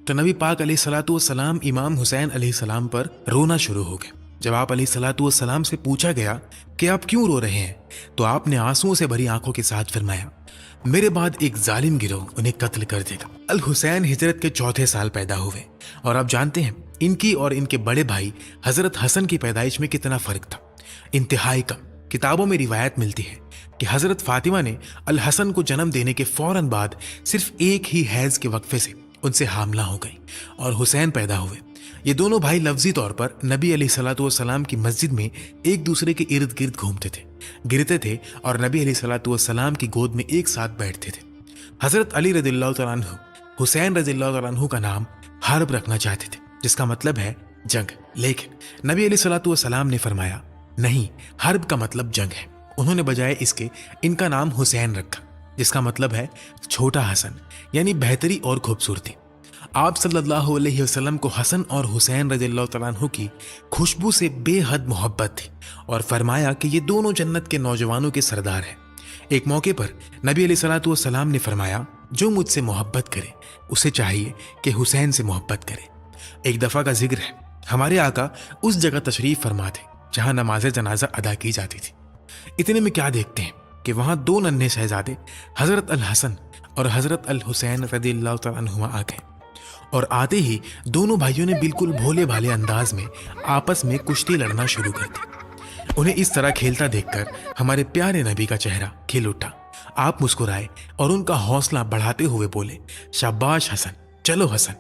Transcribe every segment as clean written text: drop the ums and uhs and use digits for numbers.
तो नबी पाक अलैहिस्सलातु वस्सलाम इमाम हुसैन अलैहिस्सलाम पर रोना शुरू हो गए। जब आप अलैहिस्सलातु वस्सलाम से पूछा गया कि आप क्यों रो रहे हैं, तो आपने आंसुओं से भरी आंखों के साथ फरमाया, मेरे बाद एक जालिम गिरोह उन्हें कत्ल कर देगा। अल हुसैन हिजरत के चौथे साल पैदा हुए और आप जानते हैं इनकी और इनके बड़े भाई हजरत हसन की पैदाइश में कितना फर्क था, इंतहाई कम। किताबों में रिवायत मिलती है कि हजरत फातिमा ने अल हसन को जन्म देने के फौरन बाद सिर्फ एक ही हैज के वक्फे से उनसे हामला हो गई और हुसैन पैदा हुए। ये दोनों भाई लफ्जी तौर पर नबी अलैहिस्सलातु वस्सलाम की मस्जिद में एक दूसरे के इर्द गिर्द घूमते थे, गिरते थे और नबी अलैहिस्सलातु वस्सलाम की गोद में एक साथ बैठते थे। हजरत अली रज़ियल्लाहु तआला अन्हु हुसैन रज़ियल्लाहु तआला अन्हु का नाम हर्ब रखना चाहते थे, जिसका मतलब है जंग, लेकिन नबी अलैहिस्सलातु वस्सलाम ने फरमाया नहीं, हर्ब का मतलब जंग है। उन्होंने बजाय इसके इनका नाम हुसैन रखा, जिसका मतलब है छोटा हसन, यानी बेहतरी और खूबसूरती। आप सल्लल्लाहु अलैहि वसल्लम को हसन और हुसैन रज़ियल्लाहु तआला अन्हु की खुशबू से बेहद मोहब्बत थी और फरमाया कि ये दोनों जन्नत के नौजवानों के सरदार हैं। एक मौके पर नबी अलैहिस्सलातु वस्सलाम ने फरमाया, जो मुझसे मोहब्बत करे उसे चाहिए कि हुसैन से मोहब्बत करे। एक दफ़ा का जिक्र है, हमारे आका उस जगह तशरीफ फरमा थे जहाँ नमाज जनाजा अदा की जाती थी। इतने में क्या देखते हैं कि वहाँ दो नन्हे शहजादे हजरत अल हसन और हजरत अल हुसैन रज़ियल्लाहु तआला अन्हुमा आ गए और आते ही दोनों भाइयों ने बिल्कुल भोले भाले अंदाज में आपस में कुश्ती लड़ना शुरू कर दी। उन्हें इस तरह खेलता देखकर हमारे प्यारे नबी का चेहरा खिल उठा। आप मुस्कुराए और उनका हौसला बढ़ाते हुए बोले, शाबाश हसन, चलो हसन।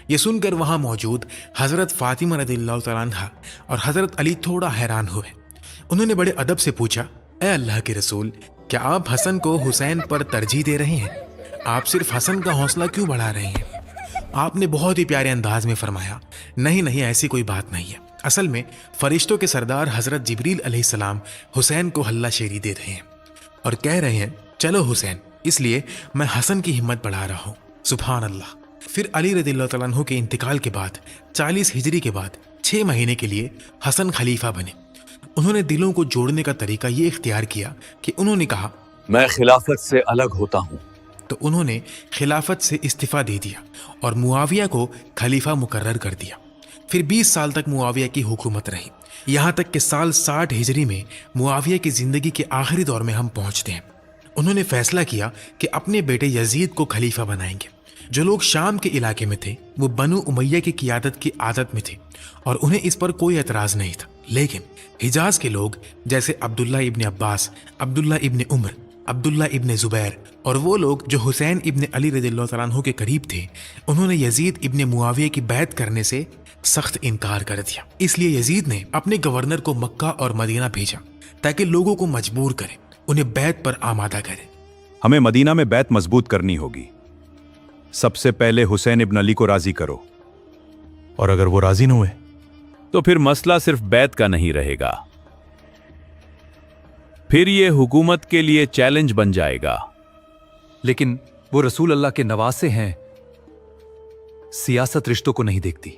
ये सुनकर वहां मौजूद हजरत फातिमा रज़ियल्लाहु तआला अन्हा और हजरत अली थोड़ा हैरान हुए। उन्होंने बड़े अदब से पूछा, ए अल्लाह के रसूल, क्या आप हसन को हुसैन पर तरजीह दे रहे हैं? आप सिर्फ हसन का हौसला क्यों बढ़ा रहे हैं? आपने बहुत ही प्यारे अंदाज में फरमाया, नहीं नहीं, ऐसी कोई बात नहीं है। असल में फरिश्तों के सरदार हजरत जिब्रील अलैहिस्सलाम हुसैन को हल्ला शेरी दे रहे हैं और कह रहे हैं, चलो हुसैन, इसलिए मैं हसन की हिम्मत बढ़ा रहा हूँ। सुभान अल्लाह। फिर अली रज़ियल्लाहु तआला अन्हु के इंतकाल के बाद 40 हिजरी के बाद 6 महीने के लिए हसन खलीफा बने। उन्होंने दिलों को जोड़ने का तरीका ये इख्तियार किया कि उन्होंने कहा, मैं खिलाफत से अलग होता हूँ। तो उन्होंने खिलाफत से इस्तीफा दे दिया और मुआविया को खलीफा मुकर्रर कर दिया। फिर 20 साल तक मुआविया की हुकूमत रही, यहाँ तक कि साल 60 हिजरी में मुआविया की जिंदगी के आखिरी दौर में हम पहुँचते हैं। उन्होंने फैसला किया कि अपने बेटे यजीद को खलीफा बनाएंगे। जो लोग शाम के इलाके में थे वो बनु उमैया की क़ियादत की आदत में थे और उन्हें इस पर कोई एतराज़ नहीं था, लेकिन हिजाज के लोग जैसे अब्दुल्ला इब्न अब्बास, अब्दुल्ला इब्न उमर, अब्दुल्ला इब्न जुबैर और वो लोग जो हुसैन इब्न अली रज़ियल्लाहु तआला अन्हु के करीब थे, उन्होंने यजीद इब्न मुआविया की बैत करने से सख्त इनकार कर दिया। इसलिए यजीद ने अपने गवर्नर को मक्का और मदीना भेजा ताकि लोगों को मजबूर करे, उन्हें बैत पर आमादा करे। हमें मदीना में बैत मजबूत करनी होगी। सबसे पहले हुसैन इब्न अली को राजी करो, और अगर वो राजी न हुए तो फिर मसला सिर्फ बैत का नहीं रहेगा, फिर ये हुकूमत के लिए चैलेंज बन जाएगा। लेकिन वो रसूल अल्लाह के नवासे हैं, सियासत रिश्तों को नहीं देखती।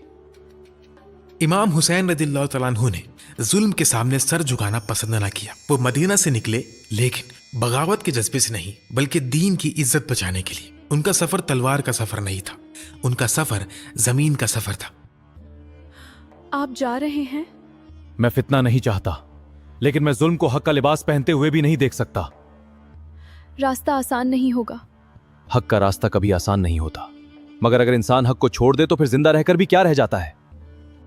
इमाम हुसैन रज़ियल्लाहु तआला अन्हु ने जुल्म के सामने सर झुकाना पसंद न किया। वो मदीना से निकले, लेकिन बगावत के जज्बे से नहीं बल्कि दीन की इज्जत बचाने के लिए। उनका सफर तलवार का सफर नहीं था, उनका सफर जमीन का सफर था। आप जा रहे हैं? मैं फितना नहीं चाहता, लेकिन मैं जुल्म को हक का लिबास पहनते हुए भी नहीं देख सकता। रास्ता आसान नहीं होगा। हक का रास्ता कभी आसान नहीं होता, मगर अगर इंसान हक को छोड़ दे तो फिर जिंदा रहकर भी क्या रह जाता है।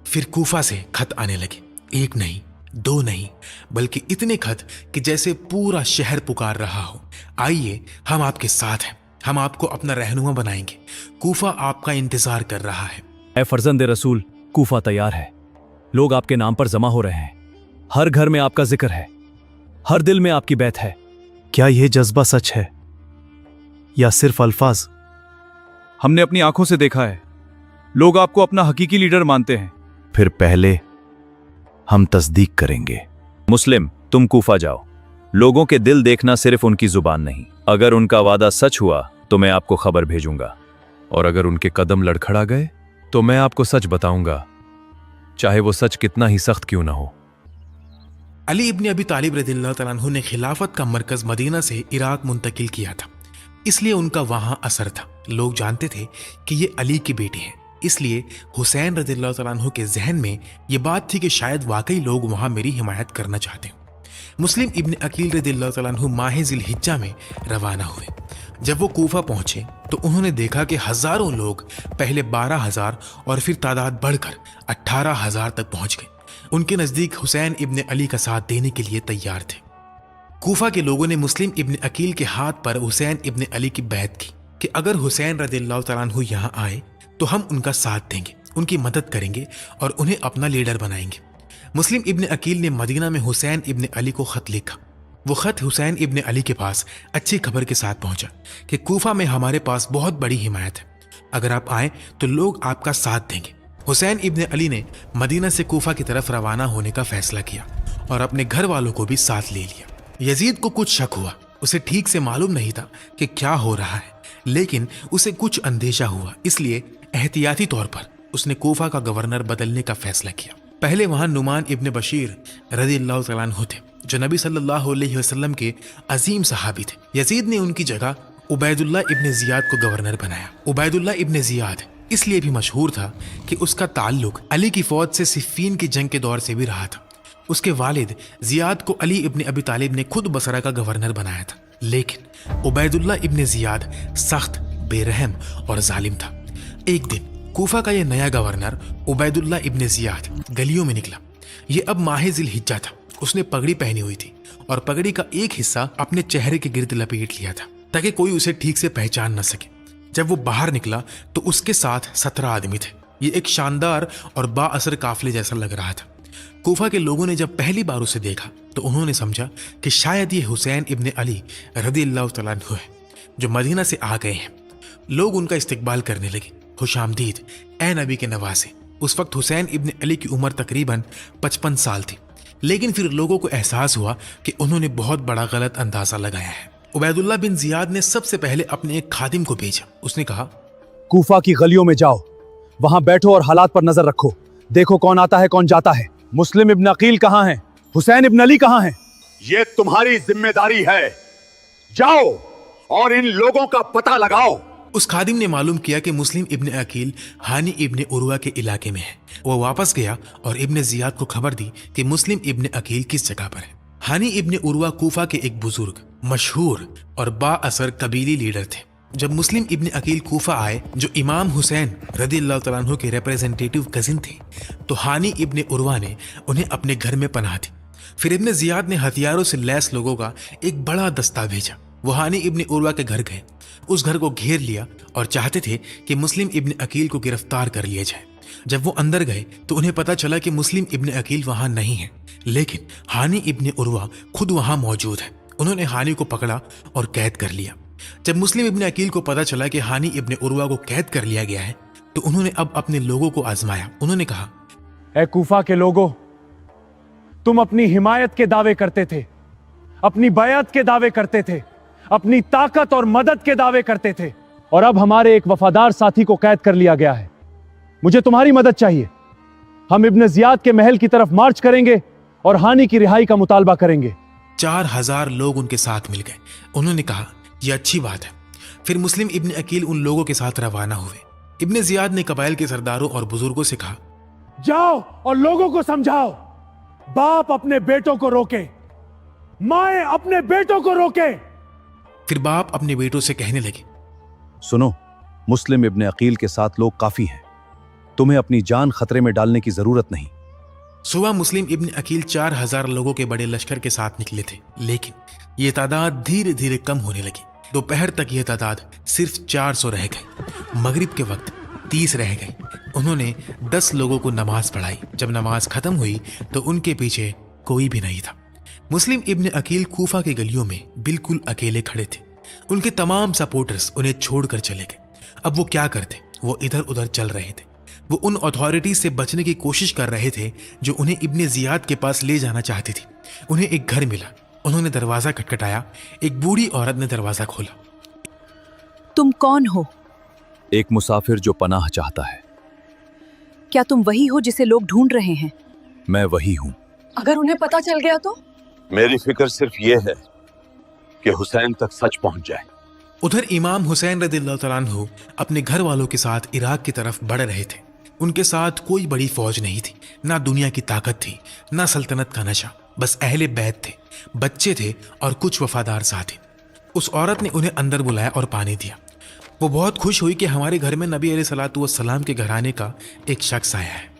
फिर कूफा से खत आने लगे, एक नहीं, दो नहीं, बल्कि इतने खत कि जैसे पूरा शहर पुकार रहा हो, आइए हम आपके साथ हैं, हम आपको अपना रहनुमा बनाएंगे, कूफा आपका इंतजार कर रहा है। ऐ फर्जंद रसूल, कूफा तैयार है, लोग आपके नाम पर जमा हो रहे हैं, हर घर में आपका जिक्र है, हर दिल में आपकी बैत है। क्या यह जज्बा सच है या सिर्फ अल्फाज? हमने अपनी आंखों से देखा है, लोग आपको अपना हकीकी लीडर मानते हैं। फिर पहले हम तस्दीक करेंगे। मुस्लिम, तुम कूफा जाओ, लोगों के दिल देखना सिर्फ उनकी जुबान नहीं। अगर उनका वादा सच हुआ तो मैं आपको खबर भेजूंगा, और अगर उनके कदम लड़खड़ा गए तो मैं आपको सच बताऊंगा, चाहे वो सच कितना ही सख्त क्यों ना हो। अली इब्न अबी तालिब रज़ियल्लाहु तआला अन्हु ने खिलाफत का मरकज मदीना से इराक मुंतकिल किया था। اس لیے ان کا وہاں اثر تھا۔ لوگ جانتے تھے کہ یہ علی کی بیٹی ہیں، اس لیے حسین رضی اللہ تعالیٰ عنہ کے ذہن میں یہ بات تھی کہ شاید واقعی لوگ وہاں میری حمایت کرنا چاہتے ہیں۔ مسلم ابن عقیل رضی اللہ تعالیٰ عنہ ماہ ذی الحجہ میں روانہ ہوئے۔ جب وہ کوفہ پہنچے تو انہوں نے دیکھا کہ ہزاروں لوگ پہلے 12,000 اور پھر تعداد بڑھ کر 18,000 تک پہنچ گئے۔ ان کے نزدیک حسین ابن علی کا ساتھ دینے کے لیے تیار تھے۔ کوفہ کے لوگوں نے مسلم ابن عقیل کے ہاتھ پر حسین ابن علی کی بیعت کی کہ اگر حسین رضی اللہ تعالیٰ عنہ یہاں آئے تو ہم ان کا ساتھ دیں گے، ان کی مدد کریں گے اور انہیں اپنا لیڈر بنائیں گے۔ مسلم ابن عقیل نے مدینہ میں حسین ابن علی کو خط لکھا۔ وہ خط حسین ابن علی کے پاس اچھی خبر کے ساتھ پہنچا کہ کوفہ میں ہمارے پاس بہت بڑی حمایت ہے، اگر آپ آئیں تو لوگ آپ کا ساتھ دیں گے۔ حسین ابن علی نے مدینہ سے کوفہ کی طرف روانہ ہونے کا فیصلہ کیا اور اپنے گھر والوں کو بھی ساتھ لے لیا۔ یزید کو کچھ شک ہوا، اسے ٹھیک سے معلوم نہیں تھا کہ کیا ہو رہا ہے، لیکن اسے کچھ اندیشہ ہوا، اس لیے احتیاطی طور پر اس نے کوفہ کا گورنر بدلنے کا فیصلہ کیا۔ پہلے وہاں نعمان ابن بشیر رضی اللہ تعالیٰ عنہ تھے جو نبی صلی اللہ علیہ وسلم کے عظیم صحابی تھے۔ یزید نے ان کی جگہ عبید اللہ ابن زیاد کو گورنر بنایا۔ عبید اللہ ابن زیاد اس لیے بھی مشہور تھا کہ اس کا تعلق علی کی فوج سے صفین کی جنگ کے دور سے بھی رہا تھا۔ اس کے والد زیاد کو علی ابن ابی طالب نے خود بصرہ کا گورنر بنایا تھا، لیکن عبید اللہ ابن زیاد سخت، بے رحم اور ظالم تھا۔ ایک دن کوفہ کا یہ نیا گورنر عبید اللہ ابن زیاد گلیوں میں نکلا۔ یہ اب ماہ ذی الحجہ تھا۔ اس نے پگڑی پہنی ہوئی تھی اور پگڑی کا ایک حصہ اپنے چہرے کے گرد لپیٹ لیا تھا تاکہ کوئی اسے ٹھیک سے پہچان نہ سکے۔ جب وہ باہر نکلا تو اس کے ساتھ 17 آدمی تھے۔ یہ ایک شاندار اور با اثر قافلے جیسا لگ رہا تھا۔ کوفہ کے لوگوں نے جب پہلی بار اسے دیکھا تو انہوں نے سمجھا کہ شاید یہ حسین ابن علی رضی اللہ تعالیٰ عنہ ہے جو مدینہ سے آ گئے ہیں۔ لوگ ان کا استقبال کرنے لگے، خوش آمدید اے نبی کے نواسے۔ اس وقت حسین ابن علی کی عمر تقریباً 55 سال تھی، لیکن پھر لوگوں کو احساس ہوا کہ انہوں نے بہت بڑا غلط اندازہ لگایا ہے۔ عبید اللہ بن زیاد نے سب سے پہلے اپنے ایک خادم کو بھیجا۔ اس نے کہا، کوفہ کی گلیوں میں جاؤ، وہاں بیٹھو اور حالات پر نظر رکھو، دیکھو کون آتا ہے کون جاتا ہے۔ مسلم ابن عقیل کہاں ہیں؟ حسین ابن علی کہاں ہیں؟ یہ تمہاری ذمہ داری ہے، جاؤ اور ان لوگوں کا پتہ لگاؤ۔ اس خادم نے معلوم کیا کہ مسلم ابن عقیل ہانی ابن عروہ کے علاقے میں ہے۔ وہ واپس گیا اور ابن زیاد کو خبر دی کہ مسلم ابن عقیل کس جگہ پر ہے۔ ہانی ابن عروہ کوفہ کے ایک بزرگ، مشہور اور با اثر قبیلی لیڈر تھے۔ جب مسلم ابن عقیل کوفہ آئے جو امام حسین رضی اللہ تعالیٰ عنہ کے ریپریزنٹیٹیو کزن تھے، تو ہانی ابن عروہ نے انہیں اپنے گھر میں پناہ دی۔ پھر ابن زیاد نے ہتھیاروں سے لیس لوگوں کا ایک بڑا دستہ بھیجا۔ وہ ہانی ابن عروہ کے گھر گئے، اس گھر کو گھیر لیا اور چاہتے تھے کہ مسلم ابن عقیل کو گرفتار کر لیا جائے۔ جب وہ اندر گئے تو انہیں پتا چلا کہ مسلم ابن عقیل وہاں نہیں ہے، لیکن ہانی ابن عروہ خود وہاں موجود ہے۔ انہوں نے ہانی کو پکڑا اور قید کر لیا۔ جب مسلم ابن عقیل کو پتا چلا کہ ہانی ابن عروہ کو قید کر لیا گیا ہے تو انہوں نے اب اپنے لوگوں کو آزمایا۔ انہوں نے کہا، اے کوفہ کے لوگوں، تم اپنی حمایت کے دعوے کرتے تھے، اپنی بیعت کے دعوے کرتے تھے، اپنی طاقت اور مدد کے دعوے کرتے تھے، اور اب ہمارے ایک وفادار ساتھی کو قید کر لیا گیا ہے۔ مجھے تمہاری مدد چاہیے۔ ہم ابن زیاد کے محل کی طرف مارچ کریں گے اور ہانی کی رہائی کا مطالبہ کریں گے۔ 4000 لوگ ان کے ساتھ مل گئے۔ انہوں نے کہا، یہ اچھی بات ہے۔ پھر مسلم ابن عقیل ان لوگوں کے ساتھ روانہ ہوئے۔ ابن زیاد نے قبائل کے سرداروں اور بزرگوں سے کہا، جاؤ اور لوگوں کو سمجھاؤ، باپ اپنے بیٹوں کو روکے، مائیں اپنے بیٹوں کو روکے۔ پھر باپ اپنے بیٹوں سے کہنے لگے، سنو، مسلم ابن عقیل کے ساتھ لوگ کافی ہیں، تمہیں اپنی جان خطرے میں ڈالنے کی ضرورت نہیں۔ صبح مسلم ابن عقیل 4000 لوگوں کے بڑے لشکر کے ساتھ نکلے تھے، لیکن یہ تعداد دھیرے دھیرے کم ہونے لگی۔ دوپہر تک یہ تعداد صرف 400 رہ گئی۔ مغرب کے وقت 30 رہ گئی۔ انہوں نے 10 لوگوں کو نماز پڑھائی۔ جب نماز ختم ہوئی تو ان کے پیچھے کوئی بھی نہیں تھا۔ مسلم ابن عقیل کوفہ کے گلیوں میں بالکل اکیلے کھڑے تھے۔ ان کے تمام سپورٹرز انہیں چھوڑ کر چلے گئے۔ اب وہ کیا کرتے؟ وہ ادھر ادھر چل رہے تھے۔ وہ ان اتھارٹیز سے بچنے کی کوشش کر رہے تھے جو انہیں ابن زیاد کے پاس لے جانا چاہتی تھی۔ انہیں ایک گھر ملا۔ انہوں نے دروازہ کھٹکھٹایا۔ ایک بوڑھی عورت نے دروازہ کھولا۔ تم کون ہو؟ ایک مسافر جو پناہ چاہتا ہے۔ کیا تم وہی ہو جسے لوگ ڈھونڈ رہے ہیں؟ میں وہی ہوں۔ اگر انہیں پتا چل گیا تو؟ میری فکر صرف یہ ہے کہ حسین تک سچ پہنچ جائے۔ उधर इमाम हुसैन रदियल्लाहु तआला अन्हु अपने घर वालों के साथ इराक की तरफ बढ़ रहे थे। उनके साथ कोई बड़ी फौज नहीं थी, ना दुनिया की ताकत थी, ना सल्तनत का नशा, बस अहले बैत थे, बच्चे थे और कुछ वफादार साथी। उस औरत ने उन्हें अंदर बुलाया और पानी दिया। वो बहुत खुश हुई कि हमारे घर में नबी अलैहिस्सलातु वस्सलाम के घर आने का एक शख्स आया है।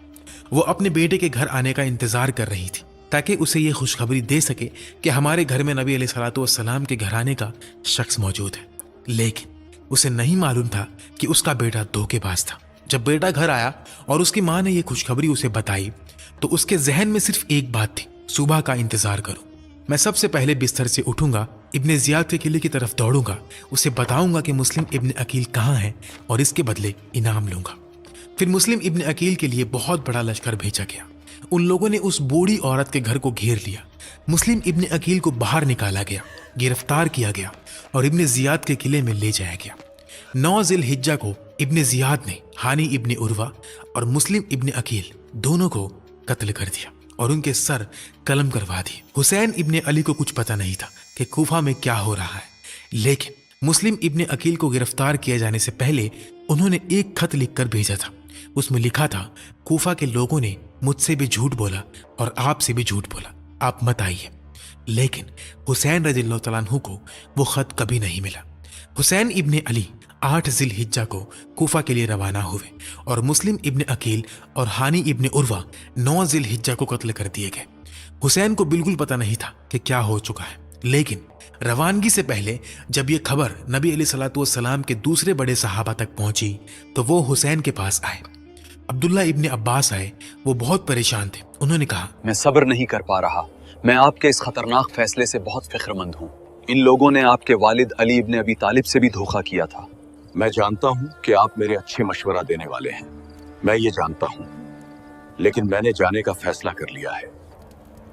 वो अपने बेटे के घर आने का इंतजार कर रही थी ताकि उसे ये खुशखबरी दे सके कि हमारे घर में नबी अलैहिस्सलातु वस्सलाम के घर आने का शख्स मौजूद है। लेकिन उसे नहीं मालूम था कि उसका बेटा धोखेबाज था। जब बेटा घर आया और उसकी माँ ने यह खुशखबरी उसे बताई तो उसके जहन में सिर्फ एक बात थी, सुबह का इंतजार करो। मैं सबसे पहले बिस्तर से उठूंगा, इब्ने जियाद के किले की तरफ दौड़ूंगा, उसे बताऊंगा कि मुस्लिम इब्ने अकील कहाँ है और इसके बदले इनाम लूंगा। फिर मुस्लिम इब्ने अकील के लिए बहुत बड़ा लश्कर भेजा गया। उन लोगों ने उस बूढ़ी औरत के घर को घेर लिया। मुस्लिम इब्ने अकील को बाहर निकाला गया, गिरफ्तार किया गया और इब्ने जियाद के किले में ले जाया गया। 9 ज़िल-हिज्जा को इब्ने जियाद ने हानी इब्ने उर्वा और मुस्लिम इब्ने अकील दोनों को कत्ल कर दिया और उनके सर कलम करवा दिए। हुसैन इब्ने अली को कुछ पता नहीं था कि कूफा में क्या हो रहा है, लेकिन मुस्लिम इब्ने अकील को गिरफ्तार किए जाने से पहले उन्होंने एक खत लिखकर भेजा था। उसमें लिखा था, कूफा के लोगों ने मुझसे भी झूठ बोला और आपसे भी झूठ बोला, आप मत आइए। लेकिन हुसैन रज़ियल्लाहु तआला अन्हु को वो खत कभी नहीं मिला। हुसैन इब्ने अली 8 ज़िल-हिज्जा को कूफा के लिए रवाना हुए और मुस्लिम इब्ने अकील और हानी इब्ने उर्वा 9 ज़िल-हिज्जा को कत्ल कर दिए गए। हुसैन को बिल्कुल पता नहीं था कि क्या हो चुका है, लेकिन रवानगी से पहले जब ये खबर नबी अलैहिस्सलातु वस्सलाम के दूसरे बड़े सहाबा तक पहुंची तो वो हुसैन के पास आए। अब्दुल्ला इब्ने अब्बास आए। वो बहुत परेशान थे। उन्होंने कहा, मैं सब्र नहीं कर पा रहा। मैं आपके इस खतरनाक फैसले से बहुत फिक्रमंद हूँ। इन लोगों ने आपके वालिद अली इब्ने अबी तालिब से भी धोखा किया था। मैं जानता हूँ कि आप मेरे अच्छे मशवरा देने वाले हैं, मैं ये जानता हूँ, लेकिन मैंने जाने का फैसला कर लिया है।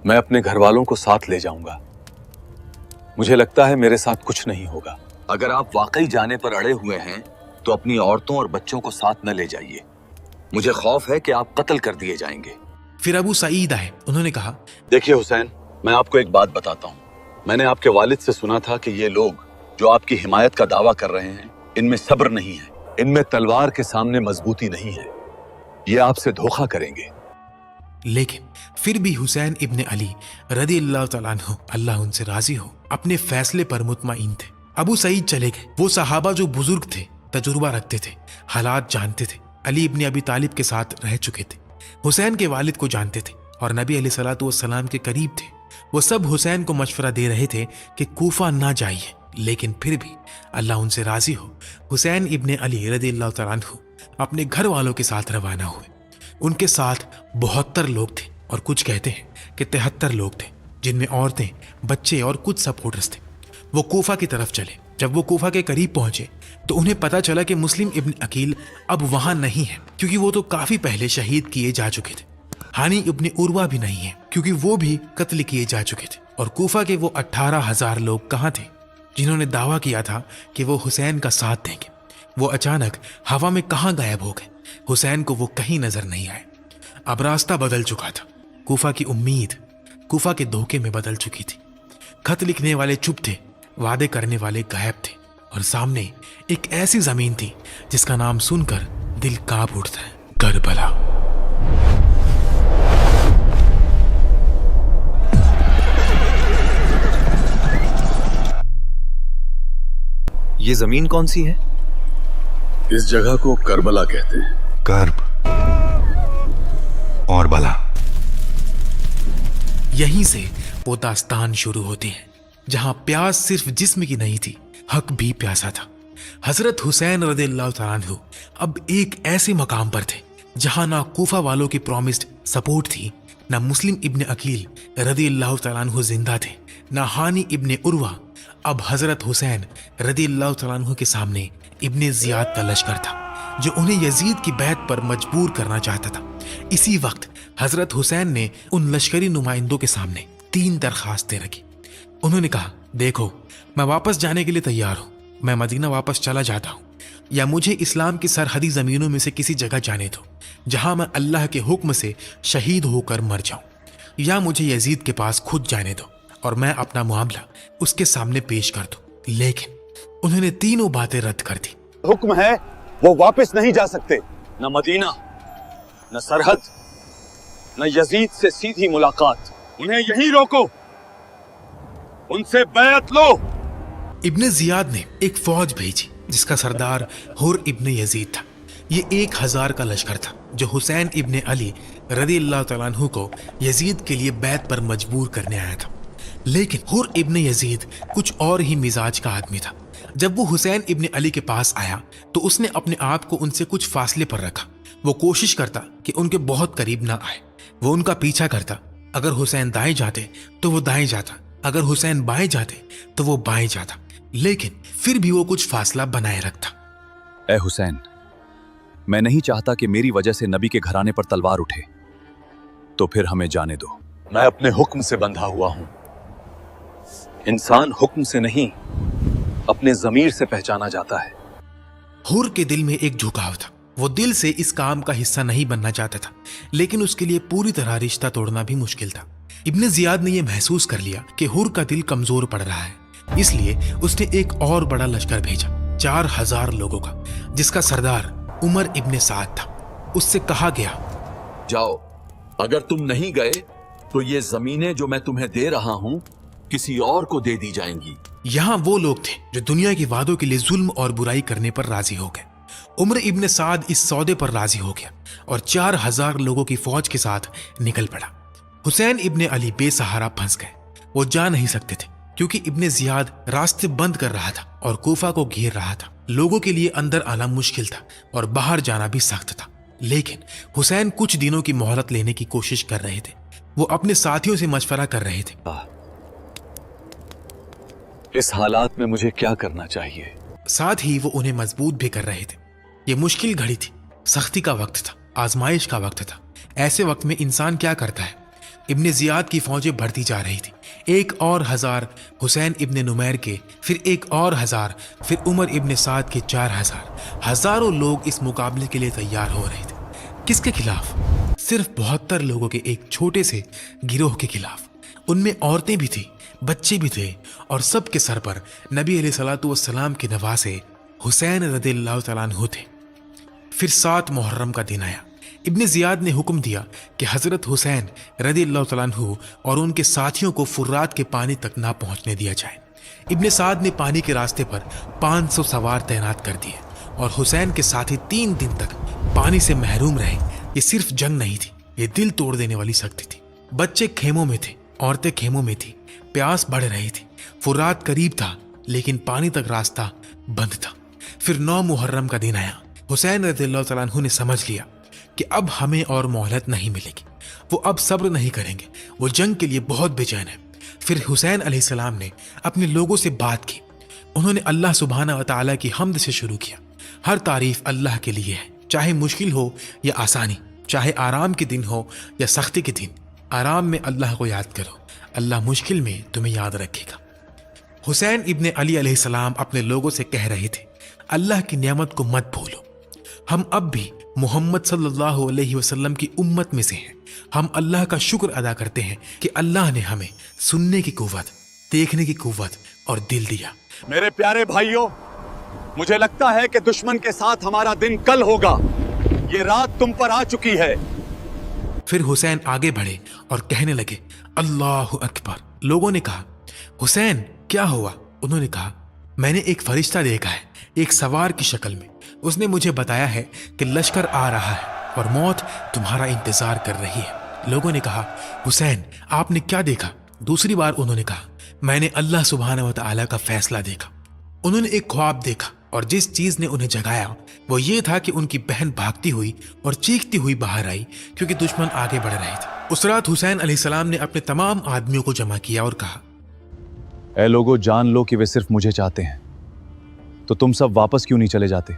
मैं अपने घर वालों को साथ ले जाऊंगा। मुझे लगता है मेरे साथ कुछ नहीं होगा। अगर आप वाकई जाने पर अड़े हुए हैं तो अपनी औरतों और बच्चों को साथ न ले जाइए। मुझे खौफ है कि आप कत्ल कर दिए जाएंगे। फिर अबू सईद आए। उन्होंने कहा, देखिए हुसैन, मैं आपको एक बात बताता हूँ। मैंने आपके वालिद से सुना था कि ये लोग जो आपकी हिमायत का दावा कर रहे हैं, इनमें सब्र नहीं है, इनमें तलवार के सामने मजबूती नहीं है। ये आपसे धोखा करेंगे। लेकिन फिर भी हुसैन इब्ने अली रज़ियल्लाहु तआला अन्हु, अल्लाह उनसे राजी हो, अपने फैसले पर मुतमईन थे। अबू सईद चले गए। वो सहाबा जो बुजुर्ग थे, तजुर्बा रखते थे, हालात जानते थे, अली इब्ने अबी तालिब के साथ रह चुके थे, हुसैन के वालिद को जानते थे और नबी अलैहिस्सलातु वस्सलाम के करीब थे। वो सब हुसैन को मशवरा दे रहे थे कि कूफा ना जाइए, लेकिन फिर भी अल्लाह उनसे राजी हो, हुसैन इब्ने अली रज़ियल्लाहु तआला अन्हु अपने घर वालों के साथ रवाना हुए। उनके साथ 72 लोग थे और कुछ कहते हैं कि 73 लोग थे, जिनमें औरतें, बच्चे और कुछ सपोर्टर्स थे। वो कूफा की तरफ चले। जब वो कूफा के करीब पहुंचे तो उन्हें पता चला कि मुस्लिम इब्ने अकील अब वहां नहीं है, क्योंकि वो तो काफी पहले शहीद किए जा चुके थे। हानी इब्ने उर्वा भी नहीं है, क्योंकि वो भी कत्ल किए जा चुके थे। और कूफा के वो 18,000 लोग कहाँ थे जिन्होंने दावा किया था कि वो हुसैन का साथ देंगे? वो अचानक हवा में कहाँ गायब हो गए? हुसैन को वो कहीं नजर नहीं आए। अब रास्ता बदल चुका था। कूफा की उम्मीद कूफा के धोखे में बदल चुकी थी। खत लिखने वाले चुप थे, वादे करने वाले गायब थे और सामने एक ऐसी जमीन थी जिसका नाम सुनकर दिल कांप उठता है, करबला। ये जमीन कौन सी है? इस जगह को करबला कहते हैं। कर्ब और बला। यहीं से वो दास्तान शुरू होती है, जहां प्यास सिर्फ जिस्म की नहीं थी, हक भी प्यासा था। हजरत हुसैन रज़ियल्लाहु तआला अन्हु अब एक ऐसे मकाम पर थे जहां ना कूफा वालों की प्रॉमिस्ड सपोर्ट थी, ना मुस्लिम इब्ने अकील रज़ियल्लाहु तआला अन्हु जिंदा थे, ना हानी इब्ने उर्वा। अब हजरत हुसैन रज़ियल्लाहु तआला अन्हु के सामने इब्ने जियाद का लश्कर था, जो उन्हें यजीद की बैत पर मजबूर करना चाहता था। इसी वक्त हजरत हुसैन ने उन लश्करी नुमाइंदों के सामने 3 दरखास्तें रखी। उन्होंने कहा, देखो, मैं वापस जाने के लिए तैयार हूं। मैं मदीना वापस चला जाता हूं, या मुझे इस्लाम की सरहदी जमीनों में से किसी जगह जाने दो जहां मैं अल्लाह के हुक्म से शहीद होकर मर जाऊं, या मुझे यजीद के पास खुद जाने दो और मैं अपना मामला उसके सामने पेश कर दूं। लेकिन انہوں نے تینوں باتیں رد کر دی۔ حکم ہے وہ واپس نہیں جا سکتے، نہ مدینہ، نہ سرحد، نہ یزید سے سیدھی ملاقات۔ انہیں یہیں روکو، ان سے بیعت لو۔ ابن زیاد نے ایک فوج بھیجی جس کا سردار حر ابن یزید تھا۔ یہ 1000 کا لشکر تھا جو حسین ابن علی رضی اللہ تعالیٰ عنہ کو یزید کے لیے بیعت پر مجبور کرنے آیا تھا، لیکن حر ابن یزید کچھ اور ہی مزاج کا آدمی تھا۔ جب وہ حسین ابن علی کے پاس آیا تو اس نے اپنے آپ کو ان سے کچھ فاصلے پر رکھا۔ وہ کوشش کرتا کہ ان کے بہت قریب نہ آئے، وہ ان کا پیچھا کرتا۔ اگر حسین دائیں جاتے تو وہ دائیں جاتا، اگر حسین بائیں جاتے تو وہ بائیں جاتا، لیکن پھر بھی وہ کچھ فاصلہ بنائے رکھتا۔ اے حسین، میں نہیں چاہتا کہ میری وجہ سے نبی کے گھرانے پر تلوار اٹھے، تو پھر ہمیں جانے دو۔ میں اپنے حکم سے بندھا ہوا ہوں۔ انسان حکم سے نہیں، اپنے ضمیر سے پہچانا جاتا ہے۔ حر کے دل میں ایک جھکاؤ تھا، وہ دل سے اس کام کا حصہ نہیں بننا چاہتا تھا، لیکن اس کے لیے پوری طرح رشتہ توڑنا بھی مشکل تھا۔ ابن زیاد نے یہ محسوس کر لیا کہ حر کا دل کمزور پڑ رہا ہے، اس لیے اس نے ایک اور بڑا لشکر بھیجا، 4000 لوگوں کا، جس کا سردار عمر ابن سعد تھا۔ اس سے کہا گیا، جاؤ، اگر تم نہیں گئے تو یہ زمینیں جو میں تمہیں دے رہا ہوں کسی اور کو دے دی جائیں گی۔ یہاں وہ لوگ تھے جو دنیا کے وعدوں کے لیے ظلم اور برائی کرنے پر راضی ہو گئے۔ عمر ابن سعد اس سودے پر راضی ہو گیا اور 4000 لوگوں کی فوج کے ساتھ نکل پڑا۔ حسین ابن علی بے سہارا پھنس گئے، وہ جا نہیں سکتے تھے کیونکہ ابن زیاد راستے بند کر رہا تھا اور کوفہ کو گھیر رہا تھا۔ لوگوں کے لیے اندر آنا مشکل تھا اور باہر جانا بھی سخت تھا، لیکن حسین کچھ دنوں کی مہلت لینے کی کوشش کر رہے تھے۔ وہ اپنے ساتھیوں سے مشورہ کر رہے تھے، اس حالات میں مجھے کیا کرنا چاہیے؟ ساتھ ہی وہ انہیں مضبوط بھی کر رہے تھے۔ یہ مشکل گھڑی تھی، سختی کا وقت تھا، آزمائش کا وقت تھا۔ ایسے وقت میں انسان کیا کرتا ہے؟ ابن زیاد کی فوجیں بڑھتی جا رہی تھی، 1000 حسین ابن نمیر کے، پھر 1000، پھر عمر ابن سعد کے 4000۔ ہزاروں لوگ اس مقابلے کے لیے تیار ہو رہے تھے۔ کس کے خلاف؟ صرف 72 لوگوں کے ایک چھوٹے سے گروہ کے خلاف۔ ان میں عورتیں بھی تھیں، بچے بھی تھے، اور سب کے سر پر نبی علیہ الصلوۃ والسلام کے نواسے حسین رضی اللہ تعالیٰ عنہ تھے۔ پھر 7 محرم کا دن آیا۔ ابن زیاد نے حکم دیا کہ حضرت حسین رضی اللہ تعالیٰ عنہ اور ان کے ساتھیوں کو فرات کے پانی تک نہ پہنچنے دیا جائے۔ ابن سعد نے پانی کے راستے پر 500 سوار تعینات کر دیے اور حسین کے ساتھی 3 دن تک پانی سے محروم رہے۔ یہ صرف جنگ نہیں تھی، یہ دل توڑ دینے والی سختی تھی۔ بچے خیموں میں تھے، عورتیں خیموں میں تھی، پیاس بڑھ رہی تھی، فرات قریب تھا لیکن پانی تک راستہ بند تھا۔ پھر 9 محرم کا دن آیا۔ حسین رضی اللہ تعالیٰ عنہ نے سمجھ لیا کہ اب ہمیں اور مہلت نہیں ملے گی، وہ اب صبر نہیں کریں گے، وہ جنگ کے لیے بہت بے چین ہے۔ پھر حسین علیہ السلام نے اپنے لوگوں سے بات کی، انہوں نے اللہ سبحانہ و تعالیٰ کی حمد سے شروع کیا۔ ہر تعریف اللہ کے لیے ہے، چاہے مشکل ہو یا آسانی، چاہے آرام کے دن ہو یا سختی کے دن۔ آرام میں اللہ کو یاد کرو، اللہ مشکل میں تمہیں یاد رکھے گا۔ حسین ابن علی علیہ السلام اپنے لوگوں سے کہہ رہے تھے، اللہ کی نعمت کو مت بھولو، ہم اب بھی محمد صلی اللہ علیہ وسلم کی امت میں سے ہیں۔ ہم اللہ کا شکر ادا کرتے ہیں کہ اللہ نے ہمیں سننے کی قوت، دیکھنے کی قوت اور دل دیا۔ میرے پیارے بھائیوں، مجھے لگتا ہے کہ دشمن کے ساتھ ہمارا دن کل ہوگا، یہ رات تم پر آ چکی ہے۔ پھر حسین آگے بڑھے اور کہنے لگے، اللہ اکبر۔ لوگوں نے کہا، حسین کیا ہوا؟ انہوں نے کہا، میں نے ایک فرشتہ دیکھا ہے، ایک سوار کی شکل میں، اس نے مجھے بتایا ہے کہ لشکر آ رہا ہے اور موت تمہارا انتظار کر رہی ہے۔ لوگوں نے کہا، حسین آپ نے کیا دیکھا؟ دوسری بار انہوں نے کہا، میں نے اللہ سبحانہ و تعالیٰ کا فیصلہ دیکھا۔ انہوں نے ایک خواب دیکھا اور جس چیز نے انہیں جگایا وہ یہ تھا کہ ان کی بہن بھاگتی ہوئی اور چیختی ہوئی باہر آئی کیونکہ دشمن آگے بڑھ رہے تھے۔ اس رات حسین علیہ السلام نے اپنے تمام آدمیوں کو جمع کیا اور کہا، اے لوگو، جان لو کہ وہ صرف مجھے چاہتے ہیں، تو تم سب واپس کیوں نہیں چلے جاتے؟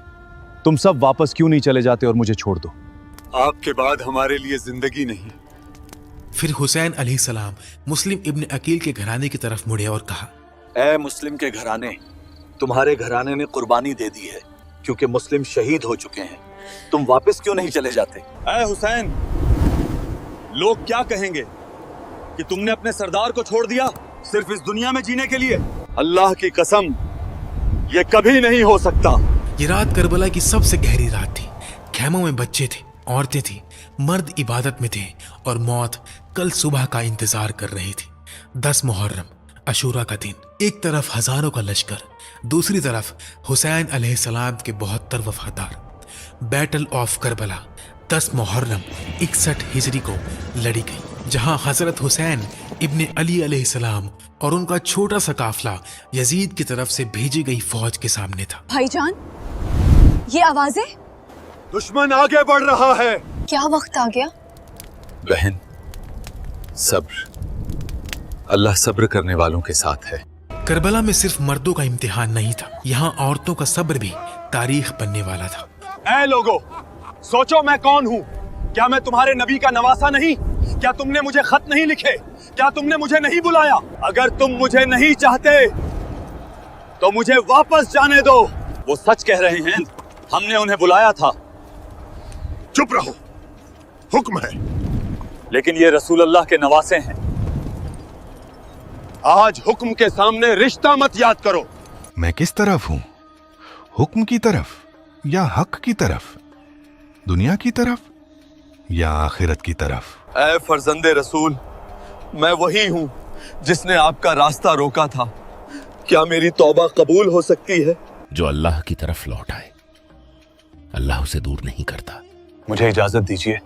تم سب واپس کیوں نہیں چلے جاتے اور مجھے چھوڑ دو؟ آپ کے بعد ہمارے لیے زندگی نہیں۔ پھر حسین علیہ السلام مسلم ابن عقیل کے گھرانے کی طرف مڑے اور کہا، اے مسلم کے گھرانے، تمہارے گھرانے نے قربانی دے دی ہے کیونکہ مسلم شہید ہو چکے ہیں، تم واپس کیوں نہیں چلے جاتے؟ اے حسین، لوگ کیا کہیں گے کہ تم نے اپنے سردار کو چھوڑ دیا صرف اس دنیا میں جینے کے لیے؟ اللہ کی قسم، ये कभी नहीं हो सकता। ये रात करबला की सबसे गहरी रात थी। खेमों में बच्चे थे, औरतें थी, मर्द इबादत में थे और मौत कल सुबह का इंतजार कर रही थी। 10 मुहर्रम अशूरा का दिन। एक तरफ हजारों का लश्कर, दूसरी तरफ हुसैन अलैहिस्सलाम के 72 वफादार। बैटल ऑफ करबला 10 मुहर्रम 61 हिजरी को लड़ी गई, जहां हजरत हुसैन इब्ने अली अलैहिस्सलाम और उनका छोटा सा काफिला यजीद की तरफ से भेजी गई फौज के सामने था। भाईजान, ये आवाजें? दुश्मन आगे बढ़ रहा है। क्या वक्त आ गया? बहन, सब्र। अल्लाह सब्र करने वालों के साथ है। करबला में सिर्फ मर्दों का इम्तिहान नहीं था, यहाँ औरतों का सब्र भी तारीख बनने वाला था। ऐ लोगो, सोचो मैं कौन हूँ? क्या मैं तुम्हारे नबी का नवासा नहीं? क्या तुमने मुझे खत नहीं लिखे? क्या तुमने मुझे नहीं बुलाया? अगर तुम मुझे नहीं चाहते तो मुझे वापस जाने दो। वो सच कह रहे हैं, हमने उन्हें बुलाया था। चुप रहो, हुक्म है। लेकिन ये रसूल अल्लाह के नवासे हैं। आज हुक्म के सामने रिश्ता मत याद करो। मैं किस तरफ हूं? हुक्म की तरफ या हक की तरफ? दुनिया की तरफ या आखिरत की तरफ? ऐ फर्जंदे रसूल, मैं वही हूँ जिसने आपका रास्ता रोका था। क्या मेरी तौबा कबूल हो सकती है? जो अल्लाह की तरफ लौट आए, अल्लाह उसे दूर नहीं करता। मुझे इजाजत दीजिए,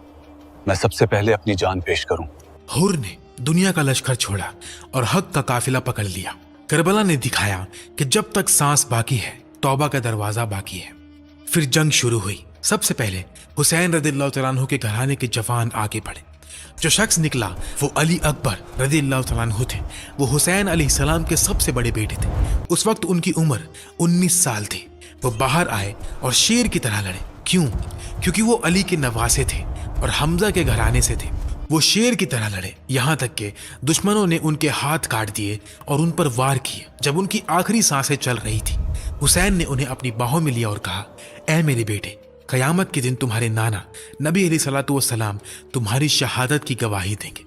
मैं सबसे पहले अपनी जान पेश करूं। हुर ने दुनिया का लश्कर छोड़ा और हक का काफिला पकड़ लिया। करबला ने दिखाया कि जब तक सांस बाकी है, तौबा का दरवाजा बाकी है। फिर जंग शुरू हुई। सबसे पहले हुसैन रदियल्लाहु तआला अन्हु के घराने के जवान आगे बढ़े। जो शख्स निकला वो अली अकबर रदियल्लाहु तआला अन्हु थे। वो हुसैन अलैहिस्सलाम के सबसे बड़े बेटे थे। उस वक्त उनकी उम्र 19 साल थी। वो बाहर आए और शेर की तरह लड़े। क्यों? क्योंकि वो अली के नवासे थे और हमजा के घराने से थे। वो शेर की तरह लड़े, यहाँ तक कि दुश्मनों ने उनके हाथ काट दिए और उन पर वार किए। जब उनकी आखिरी सांसें चल रही थी, हुसैन ने उन्हें अपनी बाहों में लिया और कहा, ऐ मेरे बेटे, कयामत के दिन तुम्हारे नाना नबी अलैहिस्सलातु वस्सलाम तुम्हारी शहादत की गवाही देंगे।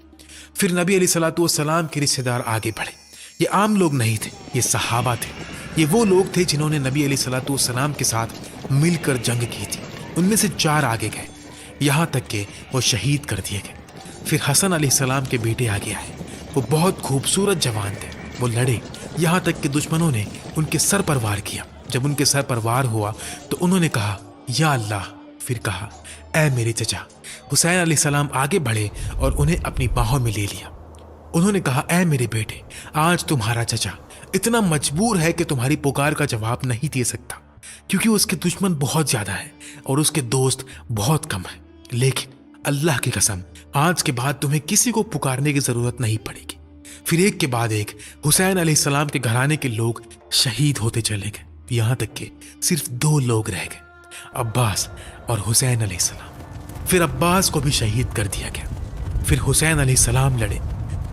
फिर नबी अलैहिस्सलातु वस्सलाम के रिश्तेदार आगे बढ़े। ये आम लोग नहीं थे, ये सहाबा थे। ये वो लोग थे जिन्होंने नबी अलैहिस्सलातु वस्सलाम के साथ मिलकर जंग की थी। उनमें से 4 आगे गए, यहाँ तक कि वो शहीद कर दिए गए। फिर हसन अलैहिस्सलाम के बेटे आगे आए। वो बहुत खूबसूरत जवान थे। वो लड़े, यहाँ तक कि दुश्मनों ने उनके सर पर वार किया। जब उनके सर पर वार हुआ तो उन्होंने कहा, या अल्लाह। फिर कहा, ऐ मेरे चचा। हुसैन अलैहिस्सलाम आगे बढ़े और उन्हें अपनी बाहों में ले लिया। उन्होंने कहा, ऐ मेरे बेटे, आज तुम्हारा चचा इतना मजबूर है कि तुम्हारी पुकार का जवाब नहीं दे सकता, क्योंकि उसके दुश्मन बहुत ज्यादा हैं और उसके दोस्त बहुत कम हैं। लेकिन अल्लाह की कसम, आज के बाद तुम्हें किसी को पुकारने की जरूरत नहीं पड़ेगी। फिर एक के बाद एक हुसैन अलैहिस्सलाम के घराने के लोग शहीद होते चले गए, यहाँ तक कि सिर्फ 2 लोग रह गए, अब्बास और हुसैन अलैहिस्सलाम। फिर अब्बास को भी शहीद कर दिया गया। फिर हुसैन अलैहिस्सलाम लड़े।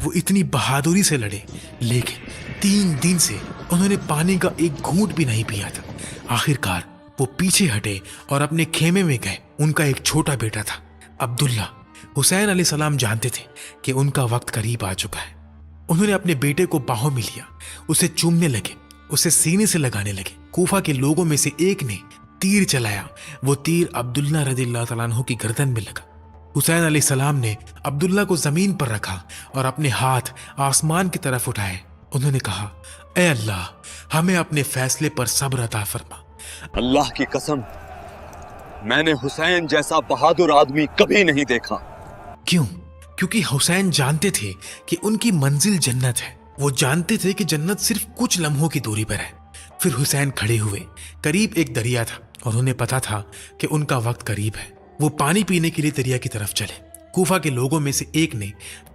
वो इतनी बहादुरी से लड़े, लेकिन 3 दिन से उन्होंने पानी का एक घूंट भी नहीं पिया था। आखिरकार वो पीछे हटे और अपने खेमे में गए। उनका एक छोटा बेटा था, अब्दुल्ला। हुसैन अलैहिस्सलाम जानते थे कि उनका वक्त करीब आ चुका है। उन्होंने अपने बेटे को बाहों में लिया, उसे चूमने लगे, उसे सीने से लगाने लगे। कूफा के लोगों में से एक ने तीर चलाया। वो तीर अब्दुल्ला रदियल्लाहु तआला अन्हु की गर्दन में लगा। हुसैन अलैहिस्सलाम ने अब्दुल्ला को जमीन पर रखा और अपने हाथ आसमान की तरफ उठाए। उन्होंने कहा, ऐ अल्लाह, हमें अपने फैसले पर सब्र अता फरमा। अल्लाह की कसम, मैंने हुसैन जैसा बहादुर आदमी कभी नहीं देखा। क्यों? क्योंकि हुसैन जानते थे कि उनकी मंजिल जन्नत है। वो जानते थे कि जन्नत सिर्फ कुछ लम्हों की दूरी पर है। फिर हुसैन खड़े हुए। करीब एक दरिया था और उन्हें पता था कि उनका वक्त करीब है। वो पानी पीने के लिए दरिया की तरफ चले। कूफा के लोगों में से एक ने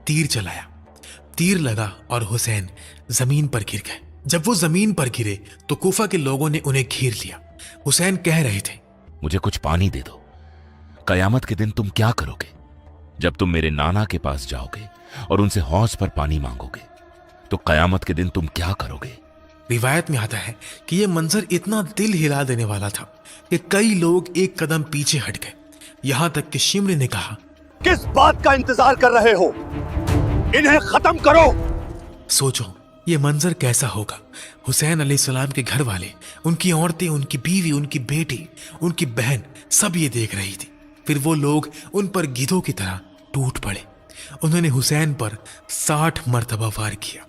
तीर चलाया। तीर लगा और हुसैन जमीन पर गिर गए। जब वो जमीन पर गिरे तो कूफा के लोगों ने उन्हें घेर लिया। हुसैन कह रहे थे, मुझे कुछ पानी दे दो। कयामत के दिन तुम क्या करोगे? जब तुम मेरे नाना के पास जाओगे और उनसे हौज पर पानी मांगोगे, तो कयामत के दिन तुम क्या करोगे? रिवायत में आता है कि यह मंजर इतना दिल हिला देने वाला था कि कई लोग एक कदम पीछे हट गए। यहां तक कि शिम्र ने कहा, किस बात का इंतजार कर रहे हो? इन्हें खत्म करो। सोचो, ये मंजर कैसा होगा। हुसैन अलैहिस्सलाम के घर वाले, उनकी औरतें, उनकी बीवी, उनकी बेटी, उनकी बहन सब ये देख रही थी। फिर वो लोग उन पर गिद्धों की तरह टूट पड़े। उन्होंने हुसैन पर 60 मरतबा वार किया।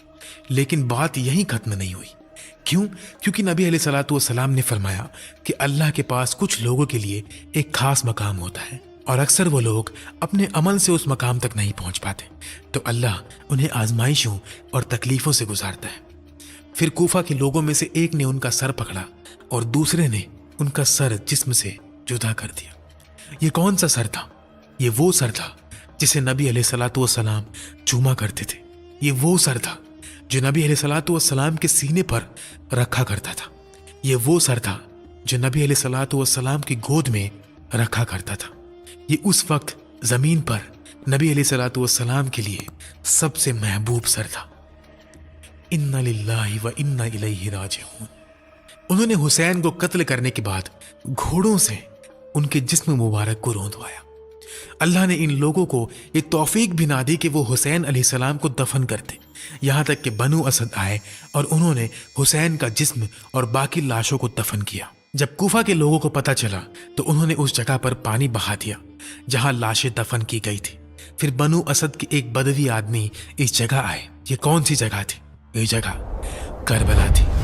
लेकिन बात यहीं खत्म नहीं हुई। क्यों? क्योंकि नबी अलैहिस्सलातु वस्सलाम ने फरमाया कि अल्लाह के पास कुछ लोगों के लिए एक खास मकाम होता है और अक्सर वो लोग अपने अमल से उस मकाम तक नहीं पहुंच पाते, तो अल्लाह उन्हें आजमाइशों और तकलीफों से गुजारता है। फिर कूफा के लोगों में से एक ने उनका सर पकड़ा और दूसरे ने उनका सर जिस्म से जुदा कर दिया। ये कौन सा सर था? ये वो सर था जिसे नबी अलैहिस्सलातु वस्सलाम चूमा करते थे। ये वो सर था जो नबी अलैहिस्सलातु वस्सलाम के सीने पर रखा करता था। ये वो सर था जो नबी अलैहिस्सलातु वस्सलाम की गोद में रखा करता था। ये उस वक्त जमीन पर नबी अलैहिस्सलातु वस्सलाम के लिए सबसे महबूब सर था। इन्ना लिल्लाहि व इन्ना इलैहि राजिऊन। उन्होंने हुसैन को कत्ल करने के बाद घोड़ों से उनके जिस्म मुबारक को रोंदवाया। अल्लाह ने इन लोगों को ये तौफीक भी ना दी कि वो हुसैन अलैहिस्सलाम को दफन करते, यहाँ तक कि बनु असद आए और उन्होंने हुसैन का जिस्म और बाकी लाशों को दफन किया। जब कूफा के लोगों को पता चला तो उन्होंने उस जगह पर पानी बहा दिया जहां लाशें दफन की गई थी। फिर बनु असद के एक बदवी आदमी इस जगह आए। ये कौन सी जगह थी? ये जगह करबला थी।